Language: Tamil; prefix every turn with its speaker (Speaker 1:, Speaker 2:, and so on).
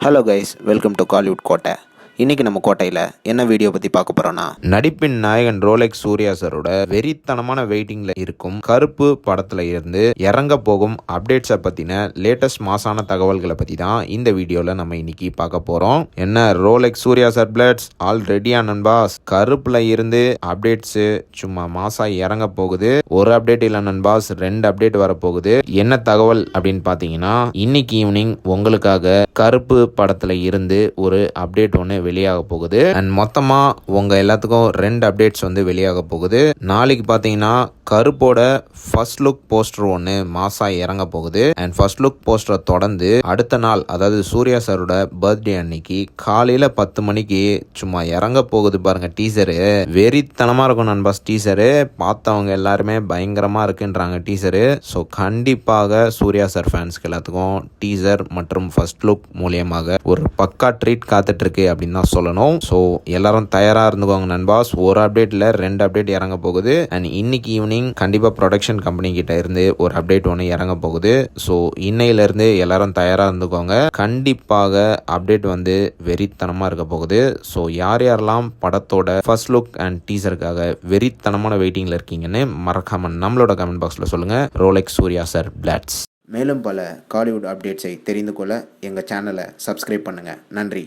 Speaker 1: Hello guys, welcome to Kollywood கோட்டை. இன்றைக்கி நம்ம கோட்டையில் என்ன வீடியோ பற்றி பார்க்க போகிறோன்னா, நடிப்பின் நாயகன் ரோலெக்ஸ் சூர்யா சாரோட வெறித்தனமான வெயிட்டிங்கில் இருக்கும் கருப்பு படத்தில் இருந்து இறங்க போகும் அப்டேட்ஸை பற்றின லேட்டஸ்ட் மாசான தகவல்களை பற்றி தான் இந்த வீடியோவில் நம்ம இன்னைக்கு பார்க்க போகிறோம். என்ன ரோலெக்ஸ் சூர்யா சார் பிளட்ஸ் ஆல் ரெடியா நண்பாஸ்? கருப்பில் இருந்து அப்டேட்ஸு சும்மா மாசா இறங்க போகுது. ஒரு அப்டேட் இல்லை நண்பாஸ், 2 அப்டேட் வரப்போகுது. என்ன தகவல் அப்படின்னு பார்த்தீங்கன்னா, இன்னைக்கு ஈவினிங் உங்களுக்காக கருப்பு படத்தில் இருந்து ஒரு அப்டேட் ஒன்று வெளியாக போகுது. அண்ட் மொத்தமா உங்க எல்லாத்துக்கும் 2 அப்டேட்ஸ் வந்து வெளியாக போகுது. நாளைக்கு பாத்தீங்கன்னா கருப்போட ஃபர்ஸ்ட் லுக் போஸ்டர் ஒன்று மாசா இறங்க போகுது. அண்ட் ஃபர்ஸ்ட் லுக் போஸ்டரை தொடர்ந்து அடுத்த நாள், அதாவது சூர்யா சாரோட பர்த்டே அன்னைக்கு காலையில 10 மணிக்கு சும்மா இறங்க போகுது பாருங்க டீசரு. வெறித்தனமா இருக்கும் நண்பாஸ் டீசரு. பார்த்தவங்க எல்லாருமே பயங்கரமா இருக்குன்றாங்க டீசரு. ஸோ கண்டிப்பாக சூர்யா சார் ஃபேன்ஸ்க்கு எல்லாத்துக்கும் டீசர் மற்றும் ஃபர்ஸ்ட் லுக் மூலியமாக ஒரு பக்கா ட்ரீட் காத்துட்டு இருக்கு அப்படின்னு தான் சொல்லணும். ஸோ எல்லாரும் தயாரா இருந்துக்கோங்க நண்பாஸ். ஒரு அப்டேட்ல 2 அப்டேட் இறங்க போகுது. அண்ட் இன்னைக்கு ஈவினிங் கண்டிப்பா ப்ரொடக்ஷன் கம்பெனி கிட்ட இருந்து ஒரு அப்டேட் ஒன்று இறங்க போகுது. ஸோ இன்னையில இருந்து எல்லாரும் தயாரா இருந்துக்கோங்க. கண்டிப்பாக அப்டேட் வந்து வெறித்தனமா இருக்க போகுது. ஸோ யார் யாரெல்லாம் படத்தோட ஃபர்ஸ்ட் லுக் அண்ட் டீசருக்காக வெறித்தனமான வெயிட்டிங்ல இருக்கீங்கன்னு மறக்காம நம்மளோட கமெண்ட் பாக்ஸ்ல சொல்லுங்க. ரோலெக்ஸ் சூர்யா சார் பிளாட்ஸ். மேலும் பல காலிவுட் அப்டேட்ஸை தெரிந்து கொள்ள எங்கள் சேனலை சப்ஸ்கிரைப் பண்ணுங்கள். நன்றி.